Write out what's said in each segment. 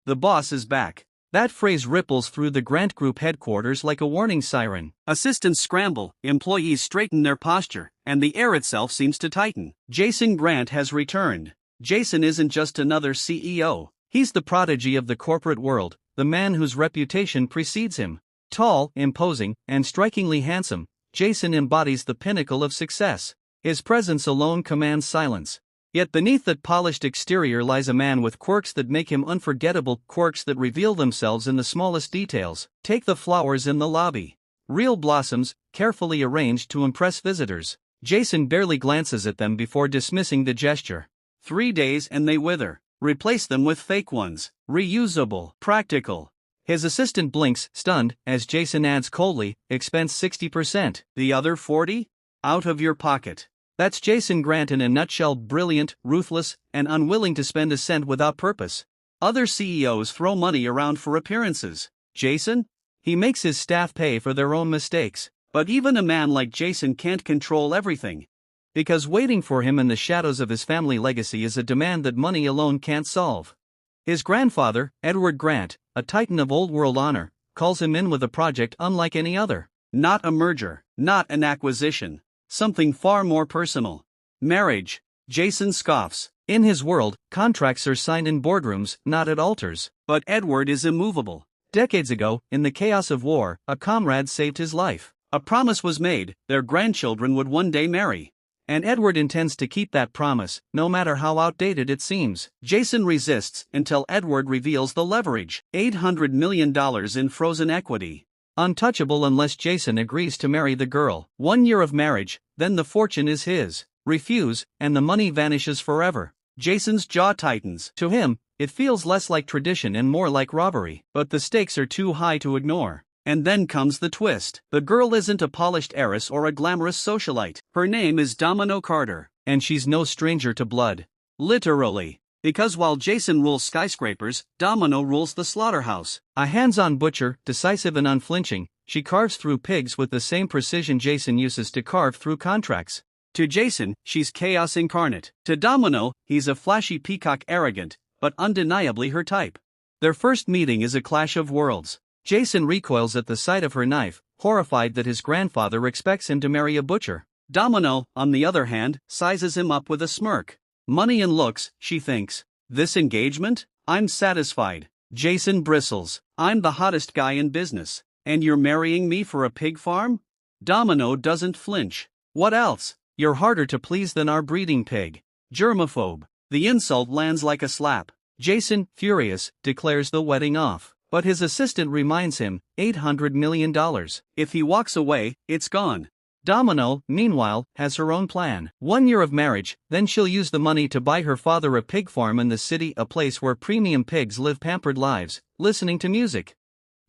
the boss is back. That phrase ripples through the Grant Group headquarters like a warning siren. Assistants scramble, employees straighten their posture, and the air itself seems to tighten. Jason Grant has returned. Jason isn't just another CEO. He's the prodigy of the corporate world, the man whose reputation precedes him. Tall, imposing, and strikingly handsome, Jason embodies the pinnacle of success. His presence alone commands silence. Yet beneath that polished exterior lies a man with quirks that make him unforgettable, quirks that reveal themselves in the smallest details. Take the flowers in the lobby. Real blossoms, carefully arranged to impress visitors. Jason barely glances at them before dismissing the gesture. 3 days and they wither. Replace them with fake ones. Reusable, practical. His assistant blinks, stunned, as Jason adds coldly, expense 60%. The other 40%? Out of your pocket. That's Jason Grant in a nutshell, brilliant, ruthless, and unwilling to spend a cent without purpose. Other CEOs throw money around for appearances. Jason? He makes his staff pay for their own mistakes. But even a man like Jason can't control everything. Because waiting for him in the shadows of his family legacy is a demand that money alone can't solve. His grandfather, Edward Grant, a titan of old-world honor, calls him in with a project unlike any other. Not a merger, not an acquisition. Something far more personal. Marriage. Jason scoffs. In his world, contracts are signed in boardrooms, not at altars. But Edward is immovable. Decades ago, in the chaos of war, a comrade saved his life. A promise was made, their grandchildren would one day marry. And Edward intends to keep that promise, no matter how outdated it seems. Jason resists until Edward reveals the leverage. $800 million in frozen equity. Untouchable unless Jason agrees to marry the girl. 1 year of marriage, then the fortune is his. Refuse, and the money vanishes forever. Jason's jaw tightens. To him, it feels less like tradition and more like robbery. But the stakes are too high to ignore. And then comes the twist. The girl isn't a polished heiress or a glamorous socialite. Her name is Domino Carter. And she's no stranger to blood. Literally. Because while Jason rules skyscrapers, Domino rules the slaughterhouse. A hands-on butcher, decisive and unflinching, she carves through pigs with the same precision Jason uses to carve through contracts. To Jason, she's chaos incarnate. To Domino, he's a flashy peacock, arrogant, but undeniably her type. Their first meeting is a clash of worlds. Jason recoils at the sight of her knife, horrified that his grandfather expects him to marry a butcher. Domino, on the other hand, sizes him up with a smirk. Money and looks, she thinks. This engagement? I'm satisfied. Jason bristles. I'm the hottest guy in business. And you're marrying me for a pig farm? Domino doesn't flinch. What else? You're harder to please than our breeding pig. Germaphobe. The insult lands like a slap. Jason, furious, declares the wedding off. But his assistant reminds him, $800 million. If he walks away, it's gone. Domino, meanwhile, has her own plan. 1 year of marriage, then she'll use the money to buy her father a pig farm in the city, a place where premium pigs live pampered lives, listening to music.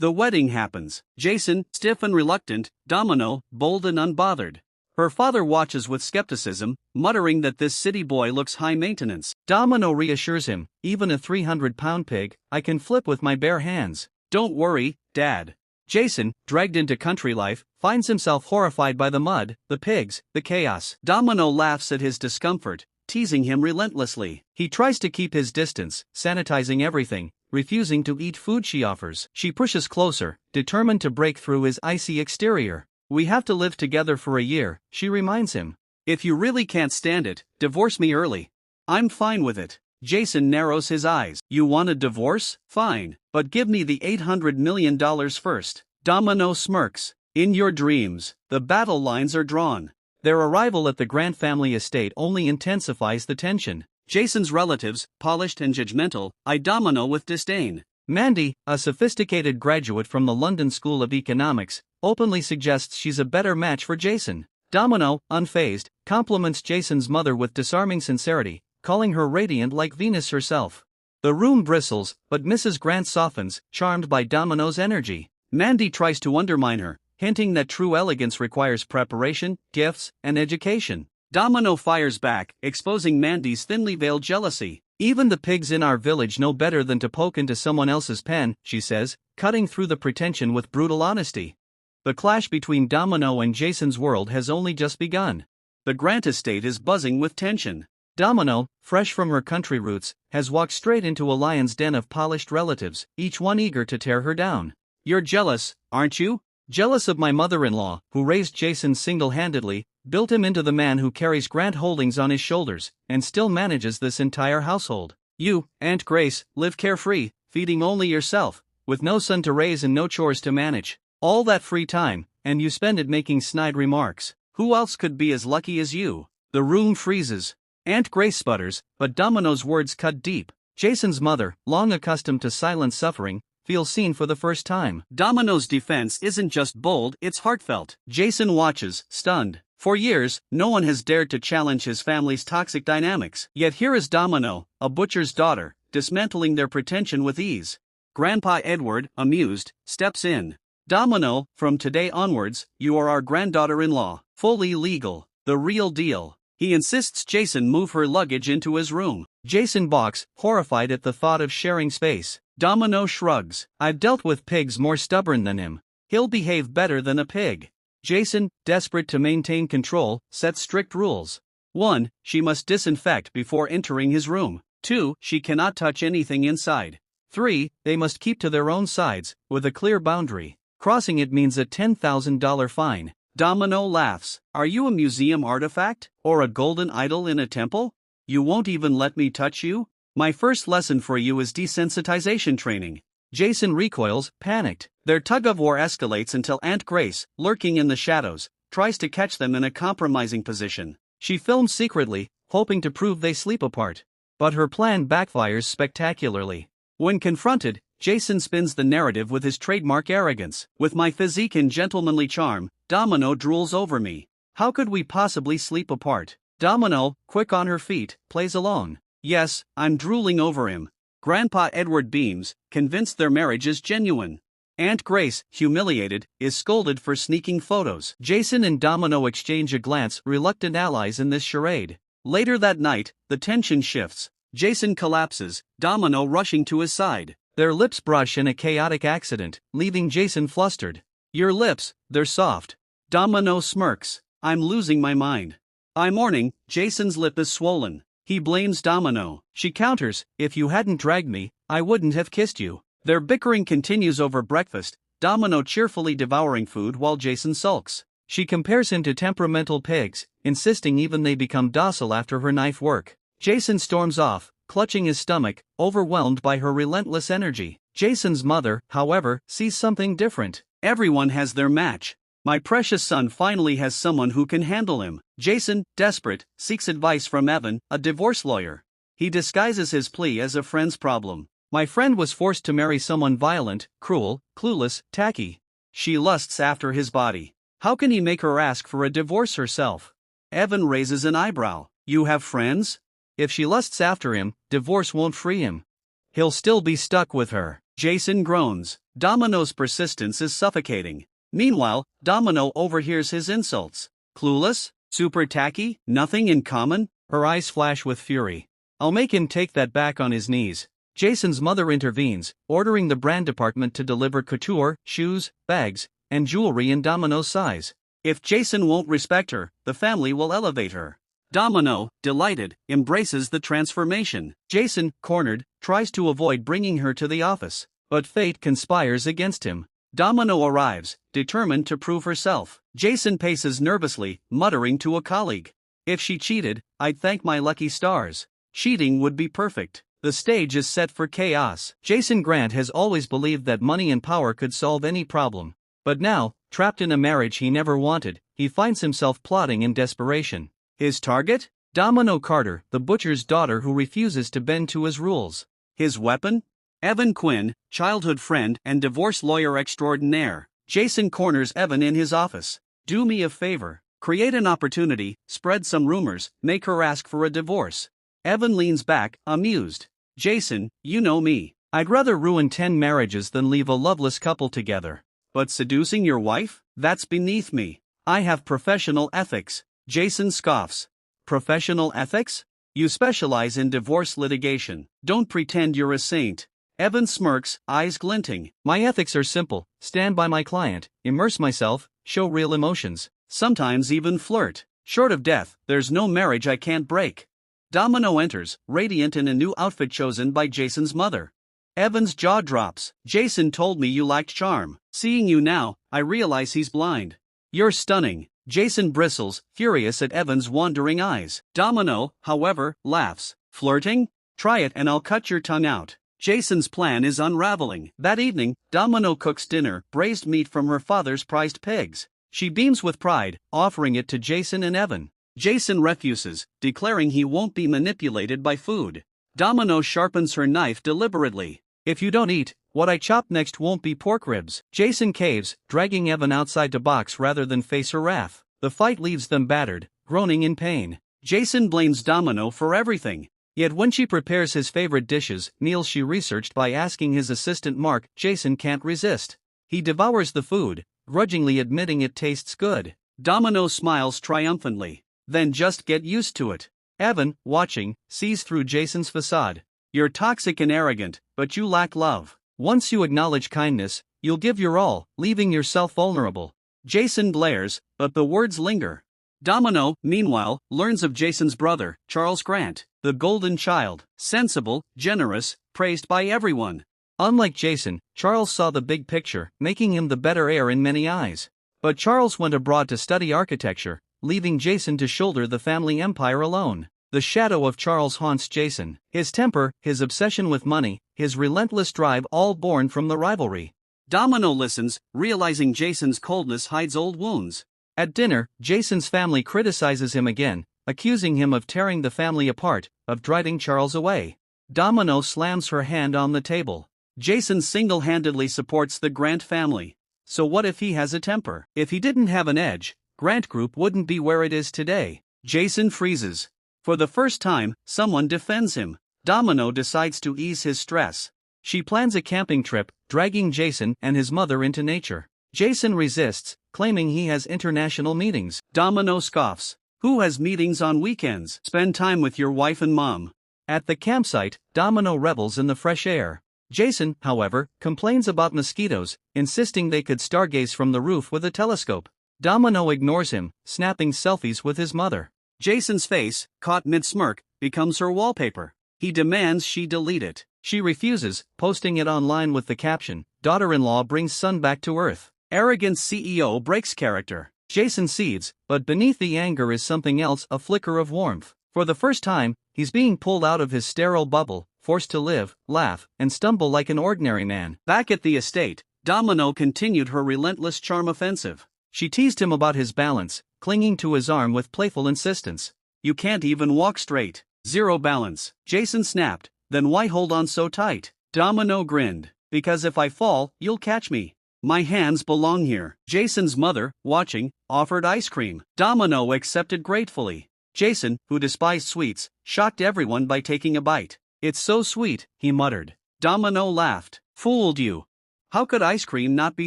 The wedding happens. Jason, stiff and reluctant, Domino, bold and unbothered. Her father watches with skepticism, muttering that this city boy looks high maintenance. Domino reassures him, even a 300-pound pig, I can flip with my bare hands. Don't worry, Dad. Jason, dragged into country life, finds himself horrified by the mud, the pigs, the chaos. Domino laughs at his discomfort, teasing him relentlessly. He tries to keep his distance, sanitizing everything, refusing to eat food she offers. She pushes closer, determined to break through his icy exterior. We have to live together for a year, she reminds him. If you really can't stand it, divorce me early. I'm fine with it. Jason narrows his eyes. You want a divorce? Fine, but give me the $800 million first. Domino smirks. In your dreams, the battle lines are drawn. Their arrival at the Grant family estate only intensifies the tension. Jason's relatives, polished and judgmental, eye Domino with disdain. Mandy, a sophisticated graduate from the London School of Economics, openly suggests she's a better match for Jason. Domino, unfazed, compliments Jason's mother with disarming sincerity, calling her radiant like Venus herself. The room bristles, but Mrs. Grant softens, charmed by Domino's energy. Mandy tries to undermine her, hinting that true elegance requires preparation, gifts, and education. Domino fires back, exposing Mandy's thinly veiled jealousy. Even the pigs in our village know better than to poke into someone else's pen, she says, cutting through the pretension with brutal honesty. The clash between Domino and Jason's world has only just begun. The Grant estate is buzzing with tension. Domino, fresh from her country roots, has walked straight into a lion's den of polished relatives, each one eager to tear her down. You're jealous, aren't you? Jealous of my mother-in-law, who raised Jason single-handedly, built him into the man who carries Grant Holdings on his shoulders, and still manages this entire household. You, Aunt Grace, live carefree, feeding only yourself, with no son to raise and no chores to manage. All that free time, and you spend it making snide remarks. Who else could be as lucky as you? The room freezes. Aunt Grace sputters, but Domino's words cut deep. Jason's mother, long accustomed to silent suffering, feels seen for the first time. Domino's defense isn't just bold, it's heartfelt. Jason watches, stunned. For years, no one has dared to challenge his family's toxic dynamics. Yet here is Domino, a butcher's daughter, dismantling their pretension with ease. Grandpa Edward, amused, steps in. Domino, from today onwards, you are our granddaughter-in-law. Fully legal. The real deal. He insists Jason move her luggage into his room. Jason balks, horrified at the thought of sharing space. Domino shrugs. I've dealt with pigs more stubborn than him. He'll behave better than a pig. Jason, desperate to maintain control, sets strict rules. 1. She must disinfect before entering his room. 2. She cannot touch anything inside. 3. They must keep to their own sides, with a clear boundary. Crossing it means a $10,000 fine. Domino laughs. Are you a museum artifact? Or a golden idol in a temple? You won't even let me touch you? My first lesson for you is desensitization training. Jason recoils, panicked. Their tug-of-war escalates until Aunt Grace, lurking in the shadows, tries to catch them in a compromising position. She films secretly, hoping to prove they sleep apart. But her plan backfires spectacularly. When confronted, Jason spins the narrative with his trademark arrogance. With my physique and gentlemanly charm, Domino drools over me. How could we possibly sleep apart? Domino, quick on her feet, plays along. Yes, I'm drooling over him. Grandpa Edward beams, convinced their marriage is genuine. Aunt Grace, humiliated, is scolded for sneaking photos. Jason and Domino exchange a glance, reluctant allies in this charade. Later that night, the tension shifts. Jason collapses, Domino rushing to his side. Their lips brush in a chaotic accident, leaving Jason flustered. Your lips, they're soft. Domino smirks. I'm losing my mind. By morning, Jason's lip is swollen. He blames Domino. She counters, if you hadn't dragged me, I wouldn't have kissed you. Their bickering continues over breakfast, Domino cheerfully devouring food while Jason sulks. She compares him to temperamental pigs, insisting even they become docile after her knife work. Jason storms off, clutching his stomach, overwhelmed by her relentless energy. Jason's mother, however, sees something different. Everyone has their match. My precious son finally has someone who can handle him. Jason, desperate, seeks advice from Evan, a divorce lawyer. He disguises his plea as a friend's problem. My friend was forced to marry someone violent, cruel, clueless, tacky. She lusts after his body. How can he make her ask for a divorce herself? Evan raises an eyebrow. You have friends? If she lusts after him, divorce won't free him. He'll still be stuck with her. Jason groans. Domino's persistence is suffocating. Meanwhile, Domino overhears his insults. Clueless? Super tacky? Nothing in common? Her eyes flash with fury. I'll make him take that back on his knees. Jason's mother intervenes, ordering the brand department to deliver couture, shoes, bags, and jewelry in Domino's size. If Jason won't respect her, the family will elevate her. Domino, delighted, embraces the transformation. Jason, cornered, tries to avoid bringing her to the office, but fate conspires against him. Domino arrives, determined to prove herself. Jason paces nervously, muttering to a colleague. If she cheated, I'd thank my lucky stars. Cheating would be perfect. The stage is set for chaos. Jason Grant has always believed that money and power could solve any problem. But now, trapped in a marriage he never wanted, he finds himself plotting in desperation. His target? Domino Carter, the butcher's daughter who refuses to bend to his rules. His weapon? Evan Quinn, childhood friend and divorce lawyer extraordinaire. Jason corners Evan in his office. Do me a favor. Create an opportunity, spread some rumors, make her ask for a divorce. Evan leans back, amused. Jason, you know me. I'd rather ruin 10 marriages than leave a loveless couple together. But seducing your wife? That's beneath me. I have professional ethics. Jason scoffs. Professional ethics? You specialize in divorce litigation. Don't pretend you're a saint. Evan smirks, eyes glinting. My ethics are simple: stand by my client, immerse myself, show real emotions, sometimes even flirt. Short of death, there's no marriage I can't break. Domino enters, radiant in a new outfit chosen by Jason's mother. Evan's jaw drops. Jason told me you lacked charm. Seeing you now, I realize he's blind. You're stunning. Jason bristles, furious at Evan's wandering eyes. Domino, however, laughs. Flirting? Try it and I'll cut your tongue out. Jason's plan is unraveling. That evening, Domino cooks dinner, braised meat from her father's prized pigs. She beams with pride, offering it to Jason and Evan. Jason refuses, declaring he won't be manipulated by food. Domino sharpens her knife deliberately. If you don't eat, what I chop next won't be pork ribs. Jason caves, dragging Evan outside to box rather than face her wrath. The fight leaves them battered, groaning in pain. Jason blames Domino for everything. Yet when she prepares his favorite dishes, meals she researched by asking his assistant Mark, Jason can't resist. He devours the food, grudgingly admitting it tastes good. Domino smiles triumphantly. Then just get used to it. Evan, watching, sees through Jason's facade. You're toxic and arrogant, but you lack love. Once you acknowledge kindness, you'll give your all, leaving yourself vulnerable. Jason glares, but the words linger. Domino, meanwhile, learns of Jason's brother, Charles Grant, the golden child, sensible, generous, praised by everyone. Unlike Jason, Charles saw the big picture, making him the better heir in many eyes. But Charles went abroad to study architecture, leaving Jason to shoulder the family empire alone. The shadow of Charles haunts Jason. His temper, his obsession with money, his relentless drive, all born from the rivalry. Domino listens, realizing Jason's coldness hides old wounds. At dinner, Jason's family criticizes him again, accusing him of tearing the family apart, of driving Charles away. Domino slams her hand on the table. Jason single-handedly supports the Grant family. So what if he has a temper? If he didn't have an edge, Grant Group wouldn't be where it is today. Jason freezes. For the first time, someone defends him. Domino decides to ease his stress. She plans a camping trip, dragging Jason and his mother into nature. Jason resists, claiming he has international meetings. Domino scoffs. Who has meetings on weekends? Spend time with your wife and mom. At the campsite, Domino revels in the fresh air. Jason, however, complains about mosquitoes, insisting they could stargaze from the roof with a telescope. Domino ignores him, snapping selfies with his mother. Jason's face, caught mid-smirk, becomes her wallpaper. He demands she delete it. She refuses, posting it online with the caption, "Daughter-in-law brings son back to earth." Arrogant CEO breaks character. Jason cedes, but beneath the anger is something else, a flicker of warmth. For the first time, he's being pulled out of his sterile bubble, forced to live, laugh, and stumble like an ordinary man. Back at the estate, Domino continued her relentless charm offensive. She teased him about his balance, clinging to his arm with playful insistence. You can't even walk straight. Zero balance. Jason snapped. Then why hold on so tight? Domino grinned. Because if I fall, you'll catch me. My hands belong here. Jason's mother, watching, offered ice cream. Domino accepted gratefully. Jason, who despised sweets, shocked everyone by taking a bite. It's so sweet, he muttered. Domino laughed. Fooled you. How could ice cream not be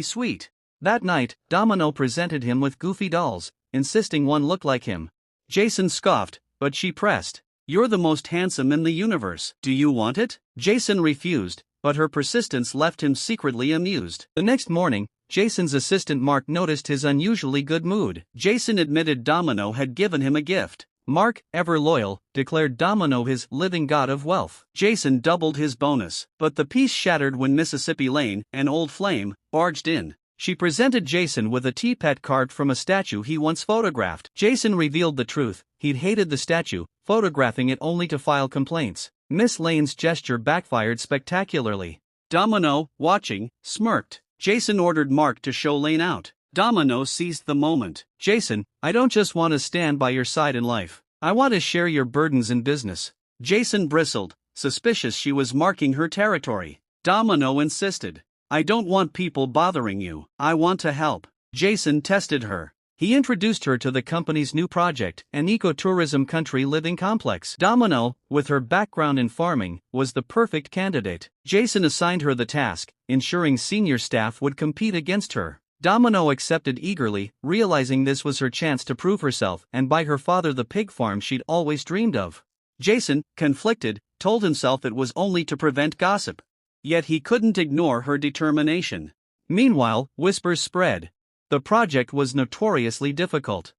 sweet? That night, Domino presented him with goofy dolls, insisting one look like him. Jason scoffed, but she pressed. You're the most handsome in the universe. Do you want it? Jason refused, but her persistence left him secretly amused. The next morning, Jason's assistant Mark noticed his unusually good mood. Jason admitted Domino had given him a gift. Mark, ever loyal, declared Domino his living god of wealth. Jason doubled his bonus, but the peace shattered when Mississippi Lane, an old flame, barged in. She presented Jason with a teapot carved from a statue he once photographed. Jason revealed the truth. He'd hated the statue, photographing it only to file complaints. Miss Lane's gesture backfired spectacularly. Domino, watching, smirked. Jason ordered Mark to show Lane out. Domino seized the moment. Jason, I don't just want to stand by your side in life. I want to share your burdens in business. Jason bristled, suspicious she was marking her territory. Domino insisted. I don't want people bothering you. I want to help. Jason tested her. He introduced her to the company's new project, an ecotourism country living complex. Domino, with her background in farming, was the perfect candidate. Jason assigned her the task, ensuring senior staff would compete against her. Domino accepted eagerly, realizing this was her chance to prove herself and buy her father the pig farm she'd always dreamed of. Jason, conflicted, told himself it was only to prevent gossip. Yet he couldn't ignore her determination. Meanwhile, whispers spread. The project was notoriously difficult.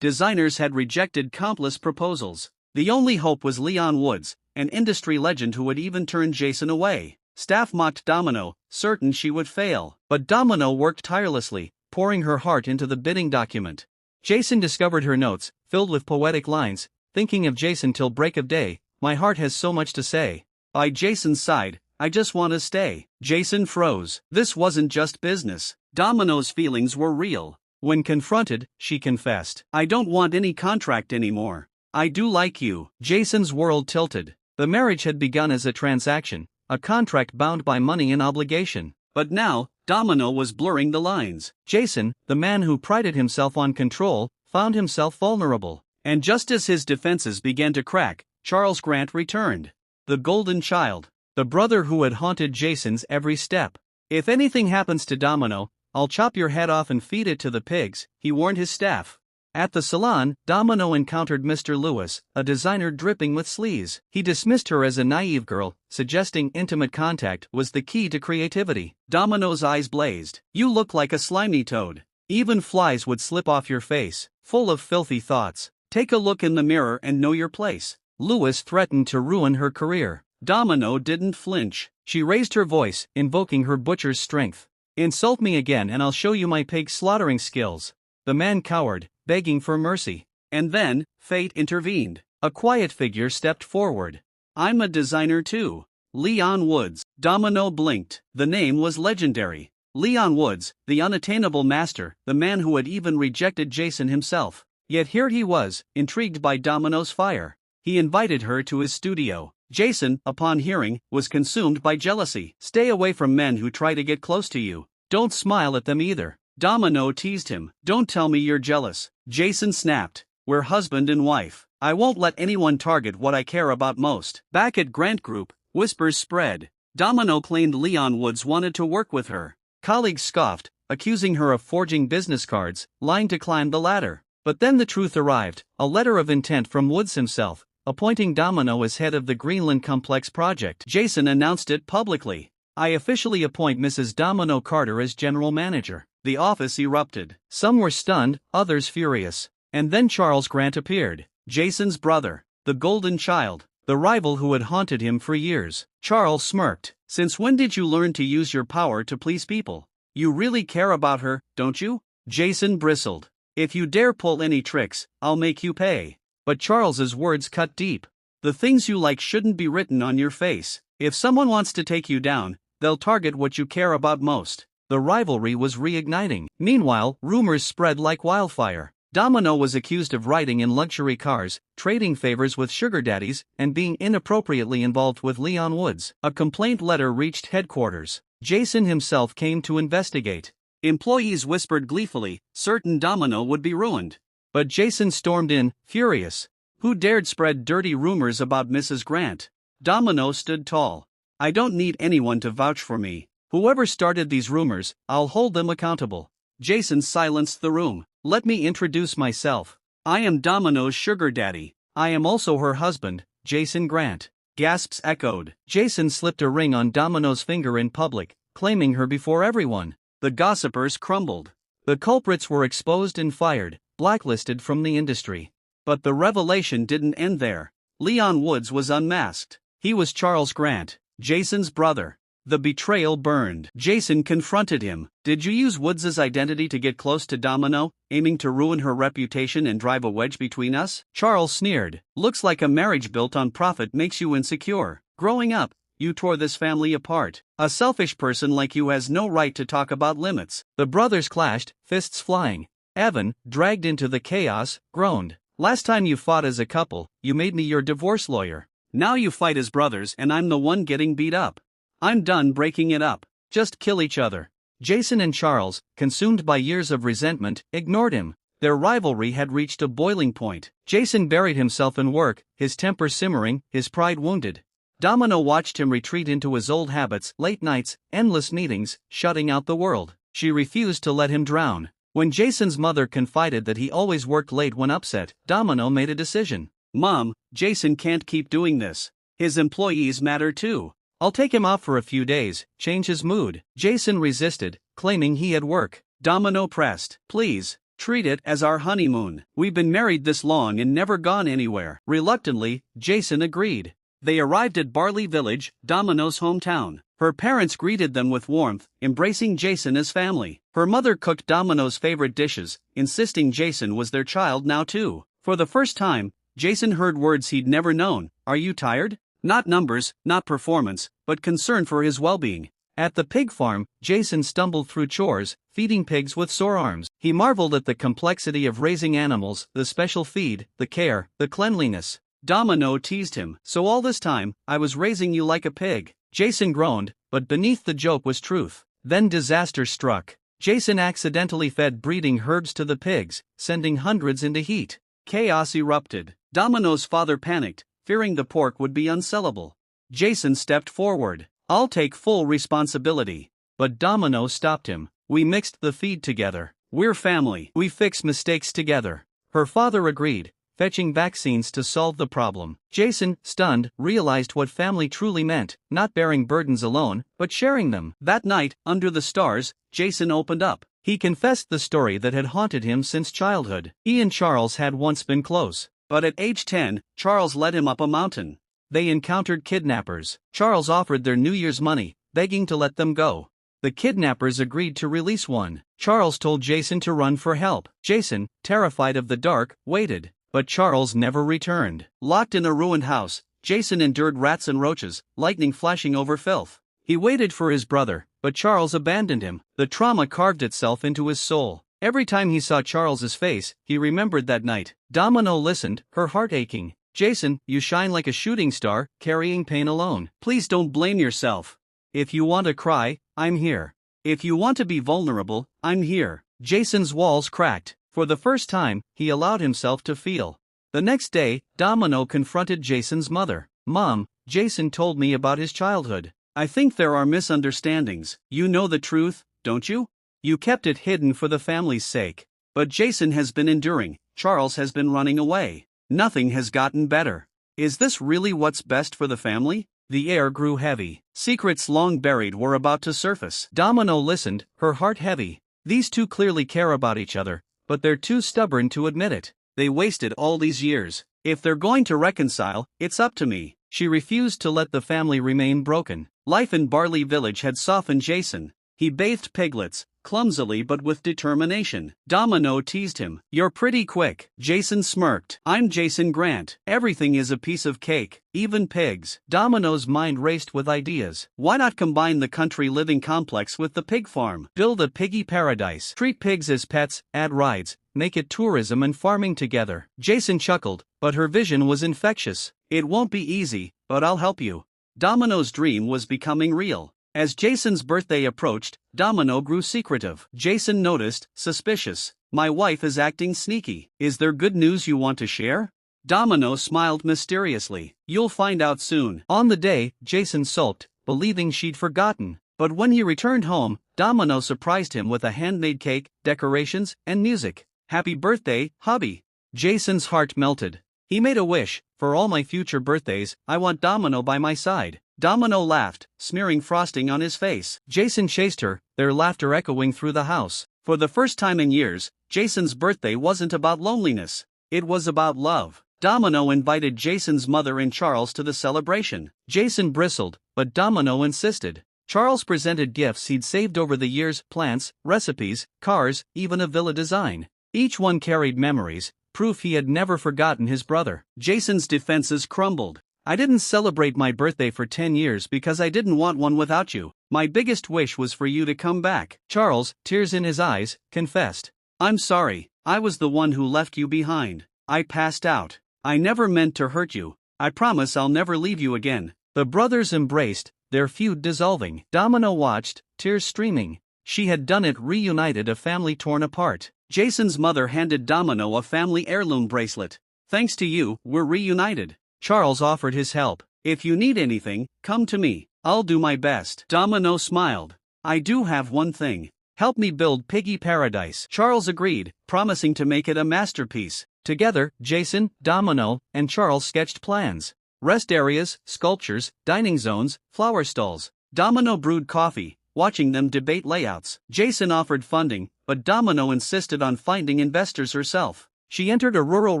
Designers had rejected countless proposals. The only hope was Leon Woods, an industry legend who would even turn Jason away. Staff mocked Domino, certain she would fail. But Domino worked tirelessly, pouring her heart into the bidding document. Jason discovered her notes, filled with poetic lines, thinking of Jason till break of day, my heart has so much to say. Jason sighed, I just want to stay. Jason froze. This wasn't just business. Domino's feelings were real. When confronted, she confessed, I don't want any contract anymore. I do like you. Jason's world tilted. The marriage had begun as a transaction, a contract bound by money and obligation. But now, Domino was blurring the lines. Jason, the man who prided himself on control, found himself vulnerable. And just as his defenses began to crack, Charles Grant returned. The golden child. The brother who had haunted Jason's every step. If anything happens to Domino, I'll chop your head off and feed it to the pigs, he warned his staff. At the salon, Domino encountered Mr. Lewis, a designer dripping with sleaze. He dismissed her as a naive girl, suggesting intimate contact was the key to creativity. Domino's eyes blazed. You look like a slimy toad. Even flies would slip off your face, full of filthy thoughts. Take a look in the mirror and know your place. Lewis threatened to ruin her career. Domino didn't flinch. She raised her voice, invoking her butcher's strength. Insult me again and I'll show you my pig slaughtering skills. The man cowered, begging for mercy. And then, fate intervened. A quiet figure stepped forward. I'm a designer too. Leon Woods. Domino blinked. The name was legendary. Leon Woods, the unattainable master, the man who had even rejected Jason himself. Yet here he was, intrigued by Domino's fire. He invited her to his studio. Jason, upon hearing, was consumed by jealousy. Stay away from men who try to get close to you. Don't smile at them either. Domino teased him. Don't tell me you're jealous. Jason snapped. We're husband and wife. I won't let anyone target what I care about most. Back at Grant Group, whispers spread. Domino claimed Leon Woods wanted to work with her. Colleagues scoffed, accusing her of forging business cards, lying to climb the ladder. But then the truth arrived, a letter of intent from Woods himself, appointing Domino as head of the Greenland Complex project. Jason announced it publicly. I officially appoint Mrs. Domino Carter as general manager. The office erupted. Some were stunned, others furious. And then Charles Grant appeared. Jason's brother. The golden child. The rival who had haunted him for years. Charles smirked. Since when did you learn to use your power to please people? You really care about her, don't you? Jason bristled. If you dare pull any tricks, I'll make you pay. But Charles's words cut deep. The things you like shouldn't be written on your face. If someone wants to take you down, they'll target what you care about most. The rivalry was reigniting. Meanwhile, rumors spread like wildfire. Domino was accused of riding in luxury cars, trading favors with sugar daddies, and being inappropriately involved with Leon Woods. A complaint letter reached headquarters. Jason himself came to investigate. Employees whispered gleefully, certain Domino would be ruined. But Jason stormed in, furious. Who dared spread dirty rumors about Mrs. Grant? Domino stood tall. I don't need anyone to vouch for me. Whoever started these rumors, I'll hold them accountable. Jason silenced the room. Let me introduce myself. I am Domino's sugar daddy. I am also her husband, Jason Grant. Gasps echoed. Jason slipped a ring on Domino's finger in public, claiming her before everyone. The gossipers crumbled. The culprits were exposed and fired, blacklisted from the industry. But the revelation didn't end there. Leon Woods was unmasked. He was Charles Grant, Jason's brother. The betrayal burned. Jason confronted him. Did you use Woods' identity to get close to Domino, aiming to ruin her reputation and drive a wedge between us? Charles sneered. Looks like a marriage built on profit makes you insecure. Growing up, you tore this family apart. A selfish person like you has no right to talk about limits. The brothers clashed, fists flying. Evan, dragged into the chaos, groaned. Last time you fought as a couple, you made me your divorce lawyer. Now you fight as brothers and I'm the one getting beat up. I'm done breaking it up. Just kill each other. Jason and Charles, consumed by years of resentment, ignored him. Their rivalry had reached a boiling point. Jason buried himself in work, his temper simmering, his pride wounded. Domino watched him retreat into his old habits, late nights, endless meetings, shutting out the world. She refused to let him drown. When Jason's mother confided that he always worked late when upset, Domino made a decision. Mom, Jason can't keep doing this. His employees matter too. I'll take him off for a few days, change his mood. Jason resisted, claiming he had work. Domino pressed. Please, Treat it as our honeymoon. We've been married this long and never gone anywhere. Reluctantly, Jason agreed. They arrived at Barley Village, Domino's hometown. Her parents greeted them with warmth, embracing Jason as family. Her mother cooked Domino's favorite dishes, insisting Jason was their child now too. For the first time, Jason heard words he'd never known. Are you tired? Not numbers, not performance, but concern for his well-being. At the pig farm, Jason stumbled through chores, feeding pigs with sore arms. He marveled at the complexity of raising animals, the special feed, the care, the cleanliness. Domino teased him. So all this time, I was raising you like a pig. Jason groaned, but beneath the joke was truth. Then disaster struck. Jason accidentally fed breeding herbs to the pigs, sending hundreds into heat. Chaos erupted. Domino's father panicked, fearing the pork would be unsellable. Jason stepped forward. I'll take full responsibility. But Domino stopped him. We mixed the feed together. We're family. We fix mistakes together. Her father agreed, fetching vaccines to solve the problem. Jason, stunned, realized what family truly meant, not bearing burdens alone, but sharing them. That night, under the stars, Jason opened up. He confessed the story that had haunted him since childhood. He and Charles had once been close. But at age 10, Charles led him up a mountain. They encountered kidnappers. Charles offered their New Year's money, begging to let them go. The kidnappers agreed to release one. Charles told Jason to run for help. Jason, terrified of the dark, waited. But Charles never returned. Locked in a ruined house, Jason endured rats and roaches, lightning flashing over filth. He waited for his brother, but Charles abandoned him. The trauma carved itself into his soul. Every time he saw Charles's face, he remembered that night. Domino listened, her heart aching. Jason, you shine like a shooting star, carrying pain alone. Please don't blame yourself. If you want to cry, I'm here. If you want to be vulnerable, I'm here. Jason's walls cracked. For the first time, he allowed himself to feel. The next day, Domino confronted Jason's mother. Mom, Jason told me about his childhood. I think there are misunderstandings. You know the truth, don't you? You kept it hidden for the family's sake. But Jason has been enduring. Charles has been running away. Nothing has gotten better. Is this really what's best for the family? The air grew heavy. Secrets long buried were about to surface. Domino listened, her heart heavy. These two clearly care about each other, but they're too stubborn to admit it. They wasted all these years. If they're going to reconcile, it's up to me. She refused to let the family remain broken. Life in Barley Village had softened Jason. He bathed piglets, clumsily but with determination. Domino teased him. You're pretty quick. Jason smirked. I'm Jason Grant. Everything is a piece of cake, even pigs. Domino's mind raced with ideas. Why not combine the country living complex with the pig farm? Build a piggy paradise. Treat pigs as pets, add rides, make it tourism and farming together. Jason chuckled, but her vision was infectious. It won't be easy, but I'll help you. Domino's dream was becoming real. As Jason's birthday approached, Domino grew secretive. Jason noticed, suspicious. My wife is acting sneaky. Is there good news you want to share? Domino smiled mysteriously. You'll find out soon. On the day, Jason sulked, believing she'd forgotten. But when he returned home, Domino surprised him with a handmade cake, decorations, and music. Happy birthday, hubby. Jason's heart melted. He made a wish. For all my future birthdays, I want Domino by my side. Domino laughed, smearing frosting on his face. Jason chased her, their laughter echoing through the house. For the first time in years, Jason's birthday wasn't about loneliness. It was about love. Domino invited Jason's mother and Charles to the celebration. Jason bristled, but Domino insisted. Charles presented gifts he'd saved over the years, plants, recipes, cars, even a villa design. Each one carried memories, proof he had never forgotten his brother. Jason's defenses crumbled. I didn't celebrate my birthday for 10 years because I didn't want one without you. My biggest wish was for you to come back. Charles, tears in his eyes, confessed. I'm sorry, I was the one who left you behind. I passed out. I never meant to hurt you. I promise I'll never leave you again. The brothers embraced, their feud dissolving. Domino watched, tears streaming. She had done it, reunited a family torn apart. Jason's mother handed Domino a family heirloom bracelet. Thanks to you, we're reunited. Charles offered his help. If you need anything, come to me. I'll do my best. Domino smiled. I do have one thing. Help me build Piggy Paradise. Charles agreed, promising to make it a masterpiece. Together, Jason, Domino, and Charles sketched plans. Rest areas, sculptures, dining zones, flower stalls. Domino brewed coffee, watching them debate layouts. Jason offered funding, but Domino insisted on finding investors herself. She entered a rural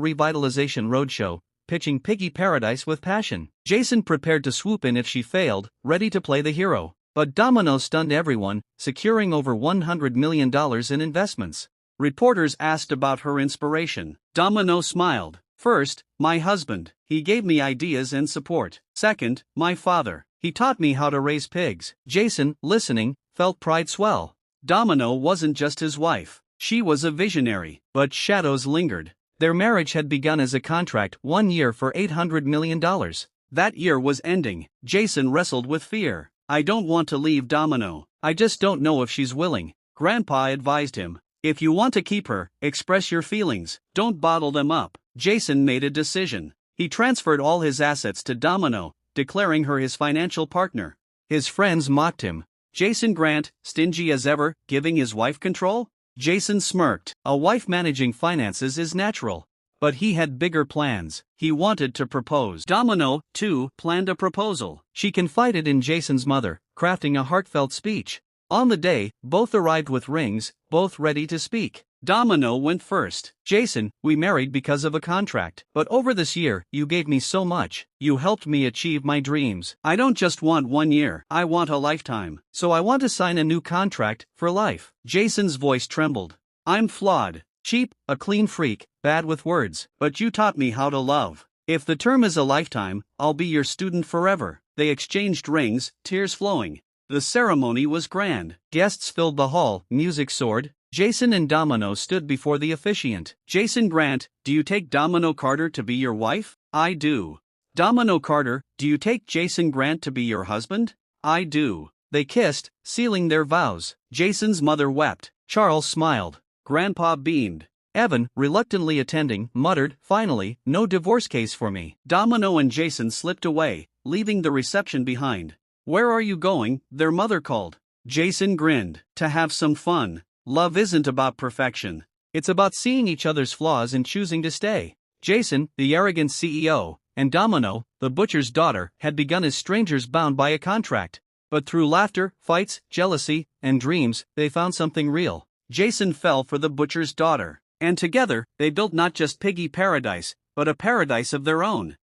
revitalization roadshow, pitching Piggy Paradise with passion. Jason prepared to swoop in if she failed, ready to play the hero. But Domino stunned everyone, securing over $100 million in investments. Reporters asked about her inspiration. Domino smiled. First, my husband. He gave me ideas and support. Second, my father. He taught me how to raise pigs. Jason, listening, felt pride swell. Domino wasn't just his wife. She was a visionary. But shadows lingered. Their marriage had begun as a contract, 1 year for $800 million. That year was ending. Jason wrestled with fear. I don't want to leave Domino. I just don't know if she's willing. Grandpa advised him. If you want to keep her, express your feelings, don't bottle them up. Jason made a decision. He transferred all his assets to Domino, declaring her his financial partner. His friends mocked him. Jason Grant, stingy as ever, giving his wife control? Jason smirked. A wife managing finances is natural. But he had bigger plans. He wanted to propose. Domino, too, planned a proposal. She confided in Jason's mother, crafting a heartfelt speech. On the day, both arrived with rings, both ready to speak. Domino went first. Jason, we married because of a contract. But over this year, you gave me so much. You helped me achieve my dreams. I don't just want 1 year, I want a lifetime. So I want to sign a new contract, for life. Jason's voice trembled. I'm flawed. Cheap, a clean freak, bad with words, but you taught me how to love. If the term is a lifetime, I'll be your student forever. They exchanged rings, tears flowing. The ceremony was grand. Guests filled the hall, music soared. Jason and Domino stood before the officiant. Jason Grant, do you take Domino Carter to be your wife? I do. Domino Carter, do you take Jason Grant to be your husband? I do. They kissed, sealing their vows. Jason's mother wept. Charles smiled. Grandpa beamed. Evan, reluctantly attending, muttered, finally, no divorce case for me. Domino and Jason slipped away, leaving the reception behind. Where are you going? Their mother called. Jason grinned. To have some fun. Love isn't about perfection. It's about seeing each other's flaws and choosing to stay. Jason, the arrogant CEO, and Domino, the butcher's daughter, had begun as strangers bound by a contract. But through laughter, fights, jealousy, and dreams, they found something real. Jason fell for the butcher's daughter. And together, they built not just Piggy Paradise, but a paradise of their own.